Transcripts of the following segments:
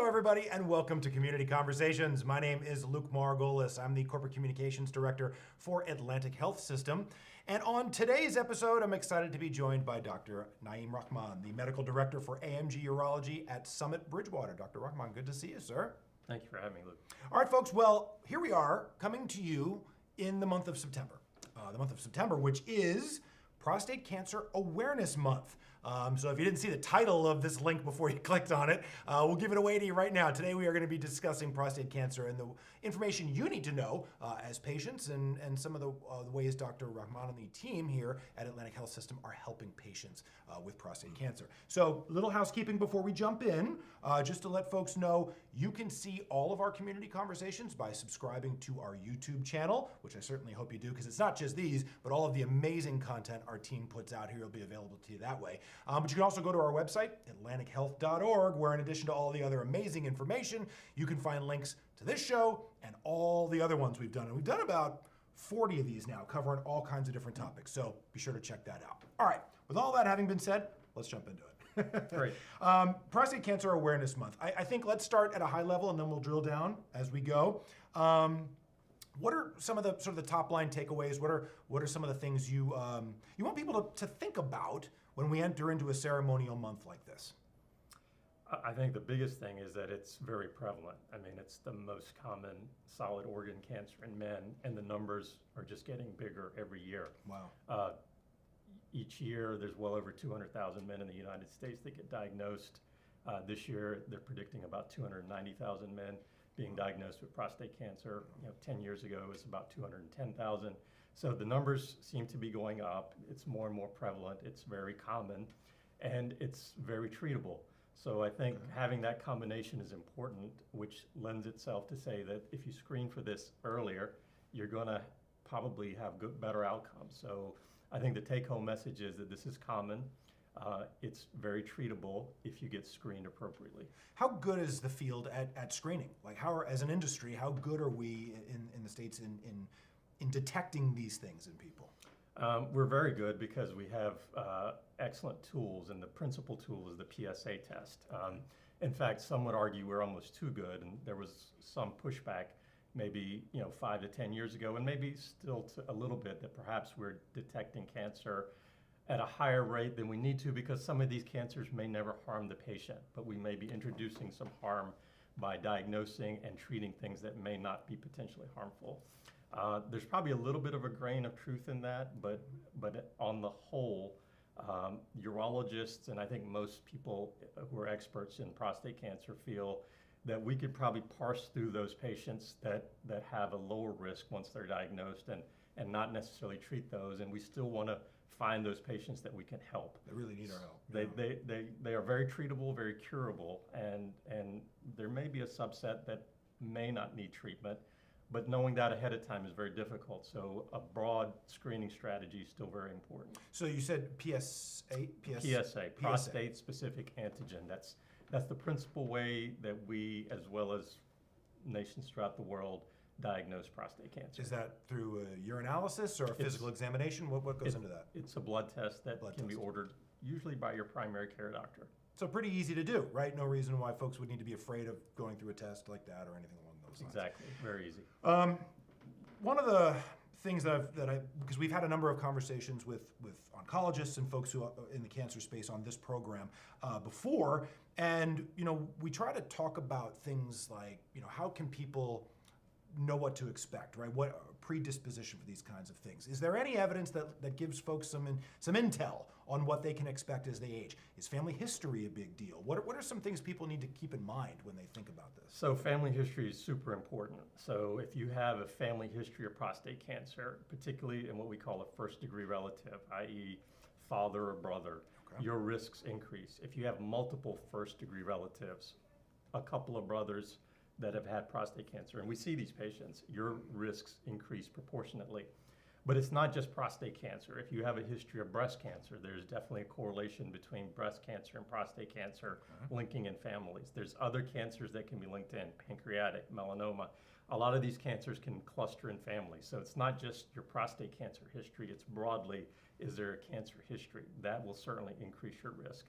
Hello, everybody, and welcome to Community Conversations. My name is Luke Margolis. I'm the Corporate Communications Director for Atlantic Health System. And on today's episode, I'm excited to be joined by Dr. Naeem Rahman, the Medical Director for AMG Urology at Summit Bridgewater. Dr. Rahman, good to see you, sir. Thank you for having me, Luke. All right, folks, well, here we are coming to you in the month of September. Which is Prostate Cancer Awareness Month. So if you didn't see the title of this link before you clicked on it, we'll give it away to you right now. Today we are going to be discussing prostate cancer and the information you need to know as patients and some of the ways Dr. Rahman and the team here at Atlantic Health System are helping patients with prostate cancer. So little housekeeping before we jump in, just to let folks know, you can see all of our community conversations by subscribing to our YouTube channel, which I certainly hope you do, because it's not just these, but all of the amazing content our team puts out here will be available to you that way. But you can also go to our website, atlantichealth.org, where in addition to all the other amazing information, you can find links to this show and all the other ones we've done. And we've done about 40 of these now, covering all kinds of different topics. So be sure to check that out. All right, with all that having been said, let's jump into it. Great. Prostate Cancer Awareness Month. I think let's start at a high level and then we'll drill down as we go. What are some of the sort of the top line takeaways? What are some of the things you want people to think about when we enter into a ceremonial month like this? I think the biggest thing is that it's very prevalent. I mean, it's the most common solid organ cancer in men, and the numbers are just getting bigger every year. Wow. Each year, there's well over 200,000 men in the United States that get diagnosed. This year, they're predicting about 290,000 men being diagnosed with prostate cancer. 10 years ago, it was about 210,000. So the numbers seem to be going up. It's more and more prevalent. It's very common, and it's very treatable. So I think having that combination is important, which lends itself to say that if you screen for this earlier, you're going to probably have better outcomes. So I think the take-home message is that this is common. It's very treatable if you get screened appropriately. How good is the field at screening? Like, as an industry, how good are we in the States in detecting these things in people? We're very good because we have excellent tools, and the principal tool is the PSA test. In fact, some would argue we're almost too good, and there was some pushback maybe 5 to 10 years ago, and maybe still a little bit, that perhaps we're detecting cancer at a higher rate than we need to, because some of these cancers may never harm the patient, but we may be introducing some harm by diagnosing and treating things that may not be potentially harmful. There's probably a little bit of a grain of truth in that, but on the whole, urologists and I think most people who are experts in prostate cancer feel that we could probably parse through those patients that have a lower risk once they're diagnosed and not necessarily treat those, and we still want to find those patients that we can help. They really need our help. They are very treatable, very curable, and there may be a subset that may not need treatment, but knowing that ahead of time is very difficult. So a broad screening strategy is still very important. So you said PSA, prostate specific antigen. That's the principal way that we, as well as nations throughout the world, diagnose prostate cancer. Is that through a urinalysis or a physical examination? What goes into that? It's a blood test that can be ordered usually by your primary care doctor. So pretty easy to do, right? No reason why folks would need to be afraid of going through a test like that or anything along those lines. Exactly, very easy. One of the things because we've had a number of conversations with oncologists and folks who are in the cancer space on this program before, and we try to talk about things like how can people know what to expect, right? What predisposition for these kinds of things? Is there any evidence that gives folks some intel on what they can expect as they age? Is family history a big deal? What are some things people need to keep in mind when they think about this? So family history is super important. So if you have a family history of prostate cancer, particularly in what we call a first degree relative, i.e. father or brother, your risks increase. If you have multiple first degree relatives, a couple of brothers that have had prostate cancer, and we see these patients, your risks increase proportionately. But it's not just prostate cancer. If you have a history of breast cancer, there's definitely a correlation between breast cancer and prostate cancer linking in families. There's other cancers that can be linked in, pancreatic, melanoma. A lot of these cancers can cluster in families. So it's not just your prostate cancer history, it's broadly, is there a cancer history? That will certainly increase your risk.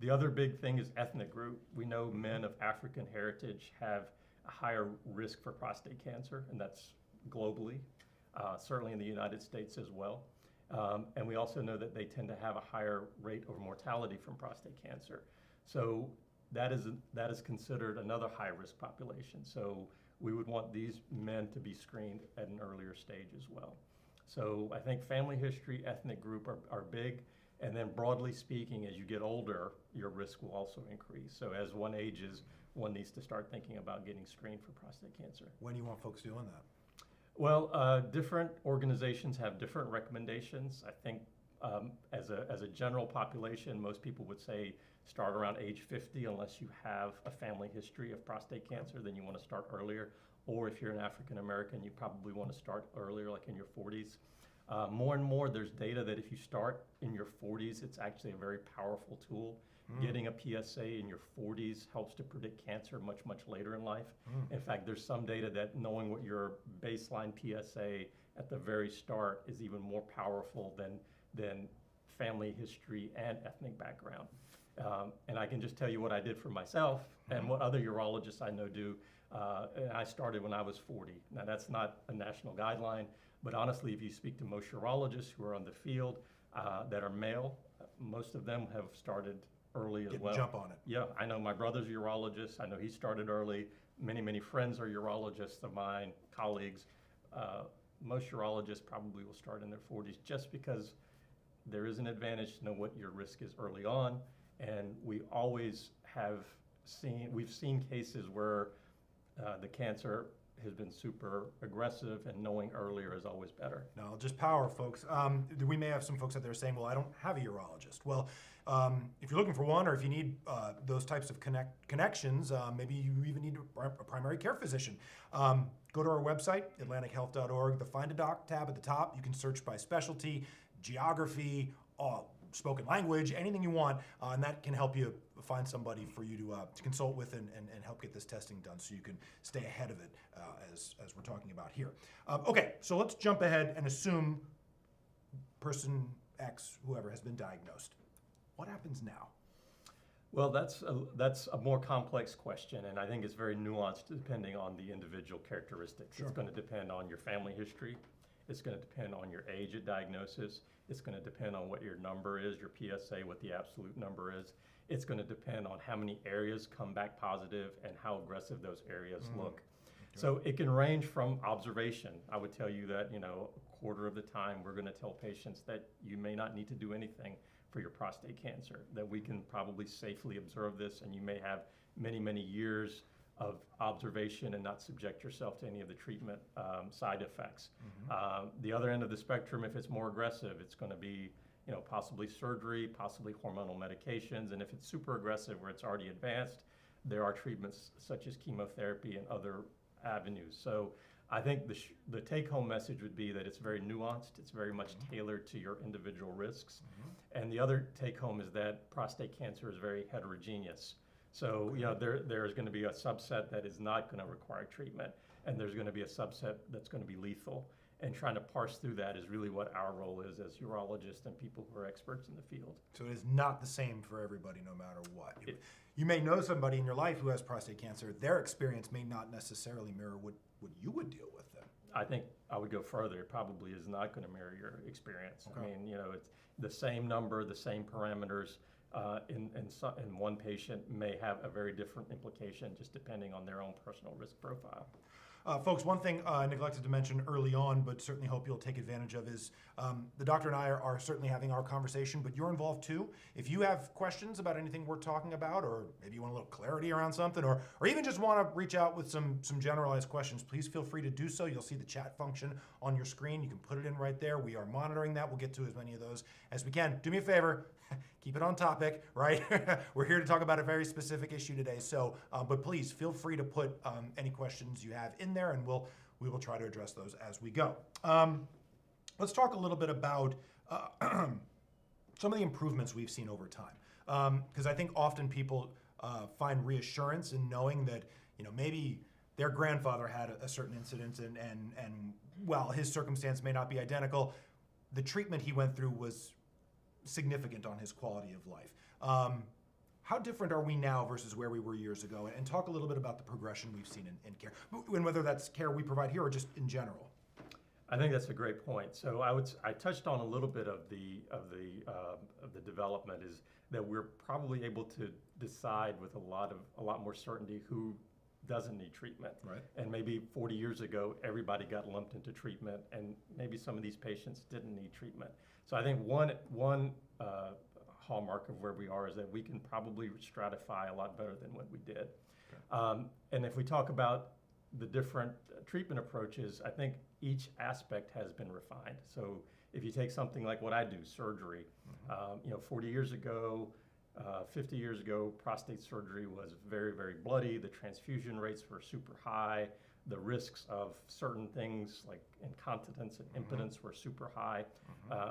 The other big thing is ethnic group. We know men of African heritage have a higher risk for prostate cancer, and that's globally, certainly in the United States as well. And we also know that they tend to have a higher rate of mortality from prostate cancer. So that is considered another high-risk population. So we would want these men to be screened at an earlier stage as well. So I think family history, ethnic group are big. And then broadly speaking, as you get older, your risk will also increase. So as one ages, one needs to start thinking about getting screened for prostate cancer. When do you want folks doing that? Well, different organizations have different recommendations. I think as a general population, most people would say start around age 50 unless you have a family history of prostate cancer, then you want to start earlier. Or if you're an African American, you probably want to start earlier, like in your 40s. More and more, there's data that if you start in your 40s, it's actually a very powerful tool. Getting a PSA in your 40s helps to predict cancer much, much later in life. In fact, there's some data that knowing what your baseline PSA at the very start is even more powerful than family history and ethnic background. And I can just tell you what I did for myself and what other urologists I know do. And I started when I was 40. Now, that's not a national guideline. But honestly, if you speak to most urologists who are on the field that are male, most of them have started early as well. Jump on it. Yeah, I know my brother's a urologist. I know he started early. Many, many friends are urologists of mine, colleagues. Most urologists probably will start in their 40s just because there is an advantage to know what your risk is early on. And we always we've seen cases where the cancer has been super aggressive, and knowing earlier is always better. No, just power, folks. We may have some folks out there saying, well, I don't have a urologist. Well, if you're looking for one, or if you need those types of connections, maybe you even need a primary care physician. Go to our website, atlantichealth.org, the Find a Doc tab at the top. You can search by specialty, geography, spoken language, anything you want, and that can help you find somebody for you to consult with and help get this testing done so you can stay ahead of it as we're talking about here. Okay, so let's jump ahead and assume person X, whoever, has been diagnosed. What happens now? Well, that's a more complex question, and I think it's very nuanced depending on the individual characteristics. Sure. It's going to depend on your family history. It's going to depend on your age at diagnosis. It's going to depend on what your number is, your PSA, what the absolute number is. It's going to depend on how many areas come back positive and how aggressive those areas look. Okay. So it can range from observation. I would tell you that, a quarter of the time we're going to tell patients that you may not need to do anything for your prostate cancer, that we can probably safely observe this, and you may have many, many years of observation and not subject yourself to any of the treatment side effects. The other end of the spectrum, if it's more aggressive, it's going to be possibly surgery, possibly hormonal medications, and if it's super aggressive where it's already advanced, there are treatments such as chemotherapy and other avenues. So I think the take-home message would be that it's very nuanced, it's very much tailored to your individual risks, and the other take-home is that prostate cancer is very heterogeneous. So there's going to be a subset that is not going to require treatment, and there's going to be a subset that's going to be lethal. And trying to parse through that is really what our role is as urologists and people who are experts in the field. So it is not the same for everybody, no matter what. You may know somebody in your life who has prostate cancer. Their experience may not necessarily mirror what you would deal with then. I think I would go further. It probably is not going to mirror your experience. Okay. I mean, it's the same number, the same parameters. In one patient may have a very different implication just depending on their own personal risk profile. Folks, one thing I neglected to mention early on, but certainly hope you'll take advantage of, is the doctor and I are certainly having our conversation, but you're involved too. If you have questions about anything we're talking about, or maybe you want a little clarity around something, or even just want to reach out with some generalized questions, please feel free to do so. You'll see the chat function on your screen. You can put it in right there. We are monitoring that. We'll get to as many of those as we can. Do me a favor. Keep it on topic, right? We're here to talk about a very specific issue today. So, but please feel free to put any questions you have in there, and we will try to address those as we go. Let's talk a little bit about some of the improvements we've seen over time, because I think often people find reassurance in knowing that maybe their grandfather had a certain incident, and while his circumstance may not be identical, the treatment he went through was significant on his quality of life. How different are we now versus where we were years ago? And talk a little bit about the progression we've seen in care, and whether that's care we provide here or just in general. I think that's a great point. So I touched on a little bit of the development is that we're probably able to decide with a lot more certainty who doesn't need treatment. Right. And maybe 40 years ago, everybody got lumped into treatment, and maybe some of these patients didn't need treatment. So I think one hallmark of where we are is that we can probably stratify a lot better than what we did. Okay. And if we talk about the different treatment approaches, I think each aspect has been refined. So if you take something like what I do, surgery, 40 years ago, 50 years ago, prostate surgery was very, very bloody. The transfusion rates were super high. The risks of certain things like incontinence and impotence were super high.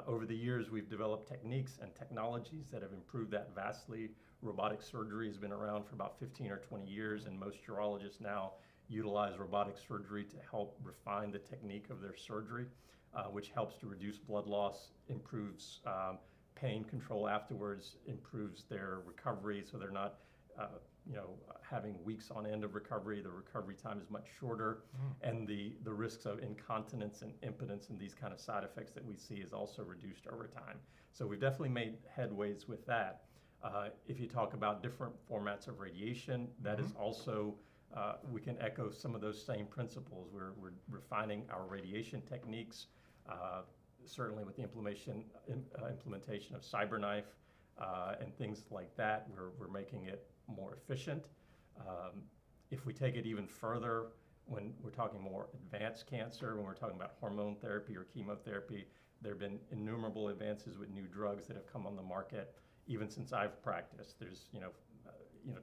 Over the years, we've developed techniques and technologies that have improved that vastly. Robotic surgery has been around for about 15 or 20 years, and most urologists now utilize robotic surgery to help refine the technique of their surgery, which helps to reduce blood loss, improves pain control afterwards, improves their recovery, so they're not having weeks on end of recovery. The recovery time is much shorter, and the risks of incontinence and impotence and these kind of side effects that we see is also reduced over time. So we've definitely made headways with that. If you talk about different formats of radiation, that is also, we can echo some of those same principles. We're refining our radiation techniques, certainly with the implementation of CyberKnife and things like that. We're making it more efficient. If we take it even further, when we're talking more advanced cancer, when we're talking about hormone therapy or chemotherapy, there have been innumerable advances with new drugs that have come on the market, even since I've practiced. There's,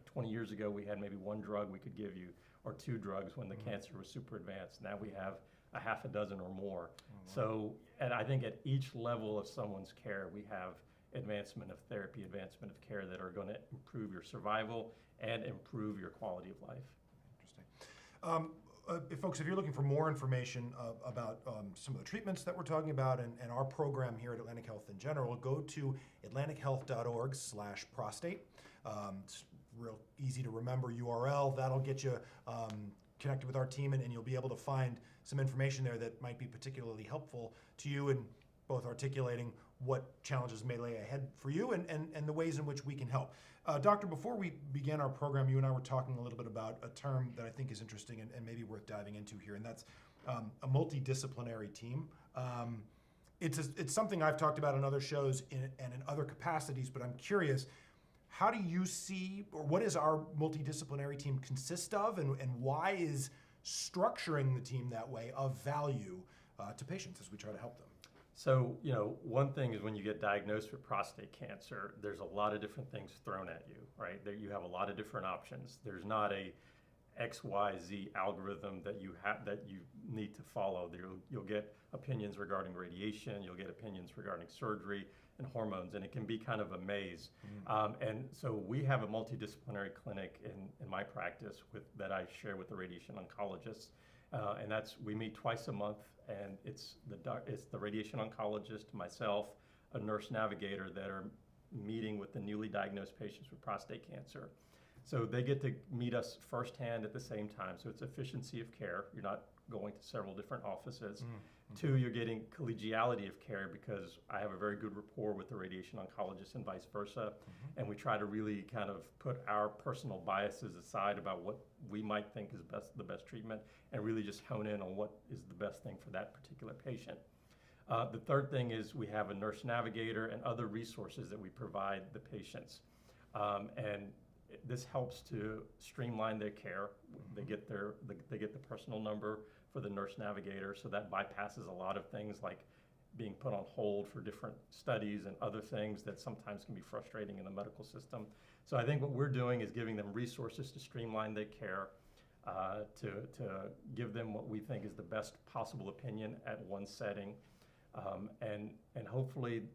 20 years ago, we had maybe one drug we could give you, or two drugs when the cancer was super advanced. Now we have a half a dozen or more. So, and I think at each level of someone's care, we have advancement of therapy, advancement of care that are going to improve your survival and improve your quality of life. Interesting. If you're looking for more information about some of the treatments that we're talking about and our program here at Atlantic Health in general, go to atlantichealth.org/prostate. It's real easy to remember URL. That'll get you connected with our team, and you'll be able to find some information there that might be particularly helpful to you in both articulating what challenges may lay ahead for you and the ways in which we can help. Doctor, before we began our program, you and I were talking a little bit about a term that I think is interesting and maybe worth diving into here, and that's a multidisciplinary team. It's something I've talked about on other shows and in other capacities, but I'm curious, how do you see, or what does our multidisciplinary team consist of, and why is structuring the team that way of value to patients as we try to help them? So, one thing is when you get diagnosed with prostate cancer, there's a lot of different things thrown at you, right? There you have a lot of different options. There's not a XYZ algorithm that you need to follow. You'll get opinions regarding radiation, you'll get opinions regarding surgery and hormones, and it can be kind of a maze. And so we have a multidisciplinary clinic in my practice that I share with the radiation oncologists. And we meet twice a month, and it's the radiation oncologist, myself, a nurse navigator that are meeting with the newly diagnosed patients with prostate cancer. So they get to meet us firsthand at the same time. So it's efficiency of care. You're not going to several different offices. Two, you're getting collegiality of care because I have a very good rapport with the radiation oncologist and vice versa. And we try to really kind of put our personal biases aside about what we might think is the best treatment and really just hone in on what is the best thing for that particular patient. The third thing is we have a nurse navigator and other resources that we provide the patients. And this helps to streamline their care. They get the personal number for the nurse navigator, so that bypasses a lot of things like being put on hold for different studies and other things that sometimes can be frustrating in the medical system. So I think what we're doing is giving them resources to streamline their care, to give them what we think is the best possible opinion at one setting, and hopefully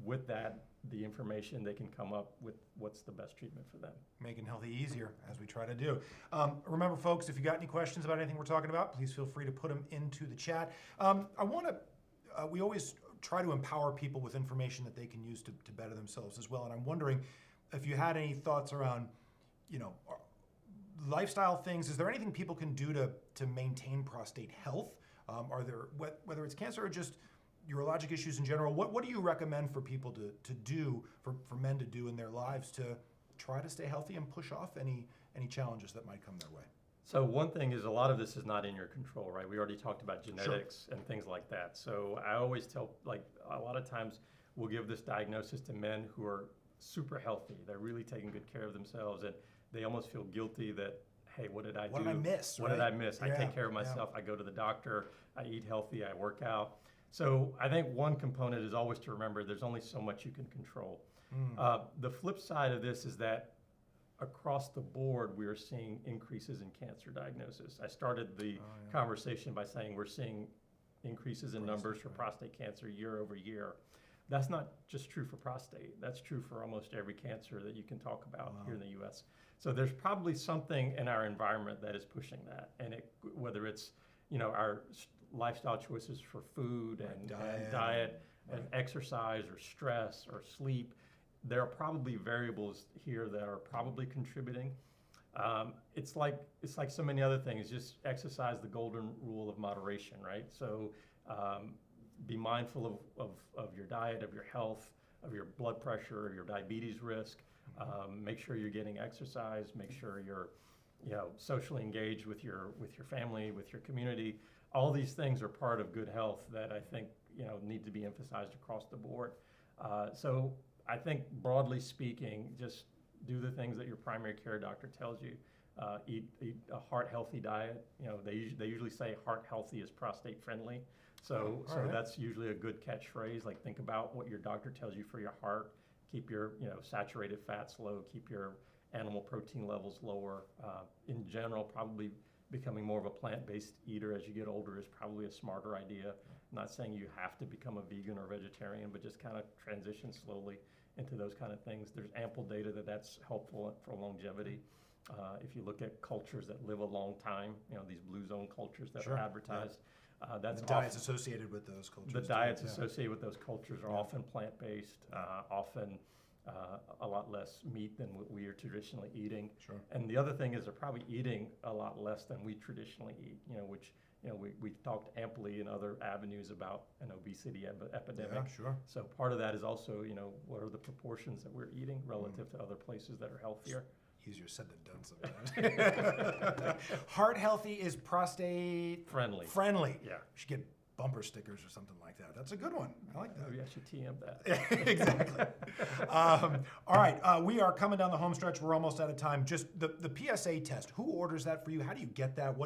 with that, the information, they can come up with what's the best treatment for them. Making healthy easier, as we try to do. Remember, folks, if you got any questions about anything we're talking about, please feel free to put them into the chat. We always try to empower people with information that they can use to better themselves as well. And I'm wondering, if you had any thoughts around, lifestyle things, is there anything people can do to maintain prostate health? Are there, whether it's cancer or just urologic issues in general, what do you recommend for people to do, for men to do in their lives to try to stay healthy and push off any challenges that might come their way? So one thing is, a lot of this is not in your control, right? We already talked about genetics and things like that. So I always tell, like, a lot of times we'll give this diagnosis to men who are super healthy. They're really taking good care of themselves, and they almost feel guilty that, hey, what did I do? What did I miss? What did I miss? I take care of myself. I go to the doctor. I eat healthy. I work out. So I think one component is always to remember there's only so much you can control. The flip side of this is that across the board, we are seeing increases in cancer diagnosis. I started the conversation by saying we're seeing increases in numbers for prostate cancer year over year. That's not just true for prostate. That's true for almost every cancer that you can talk about here in the U.S. So there's probably something in our environment that is pushing that, and whether it's our lifestyle choices for food and diet and exercise or stress or sleep. There are probably variables here that are probably contributing. It's like so many other things. Just exercise the golden rule of moderation, right? So be mindful of your diet, of your health, of your blood pressure, of your diabetes risk. Make sure you're getting exercise. Make sure you're socially engaged with your family, with your community. All these things are part of good health that I think need to be emphasized across the board. So I think broadly speaking, just do the things that your primary care doctor tells you. Eat a heart healthy diet. They usually say heart healthy is prostate friendly. So that's usually a good catchphrase. Like, think about what your doctor tells you for your heart. Keep your saturated fats low. Keep your animal protein levels lower. In general, probably becoming more of a plant-based eater as you get older is probably a smarter idea. I'm not saying you have to become a vegan or vegetarian, but just kind of transition slowly into those kind of things. There's ample data that that's helpful for longevity. If you look at cultures that live a long time, these blue zone cultures that are advertised, that's the diets associated with those cultures. The diets associated with those cultures are often plant-based, often a lot less meat than what we are traditionally eating. And the other thing is they're probably eating a lot less than we traditionally eat, which we've talked amply in other avenues about an obesity epidemic. So part of that is also, what are the proportions that we're eating relative to other places that are healthier? Easier said than done sometimes. Heart healthy is prostate friendly. Yeah. We should get bumper stickers or something like that. That's a good one. I like that. Maybe I should TM that. Exactly. All right. We are coming down the home stretch. We're almost out of time. Just the PSA test. Who orders that for you? How do you get that?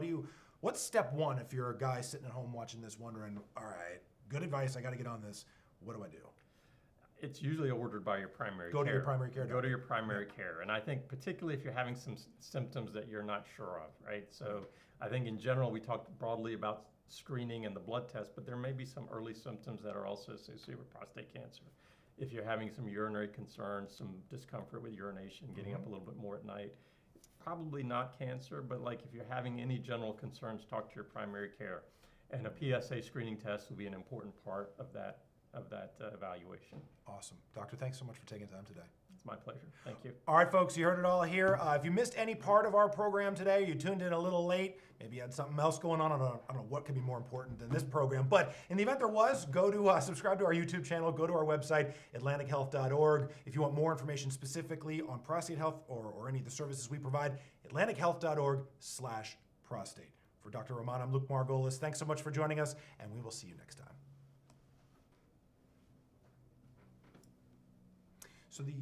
What's step one if you're a guy sitting at home watching this wondering, all right, good advice. I got to get on this. What do I do? It's usually ordered by your primary care. Go to your primary care. Go to your primary care. And I think particularly if you're having some symptoms that you're not sure of, right? So I think in general, we talked broadly about screening and the blood test, but there may be some early symptoms that are also associated with prostate cancer. If you're having some urinary concerns, some discomfort with urination, getting up a little bit more at night, it's probably not cancer, but like if you're having any general concerns, talk to your primary care. And a PSA screening test will be an important part of that evaluation. Awesome. Doctor, thanks so much for taking time today. It's my pleasure. Thank you. All right, folks, you heard it all here. If you missed any part of our program today, you tuned in a little late, maybe you had something else going on. I don't know what could be more important than this program. But in the event there was, go to subscribe to our YouTube channel, go to our website, atlantichealth.org. If you want more information specifically on prostate health or any of the services we provide, atlantichealth.org/prostate. For Dr. Rahman, I'm Luke Margolis. Thanks so much for joining us, and we will see you next time. So the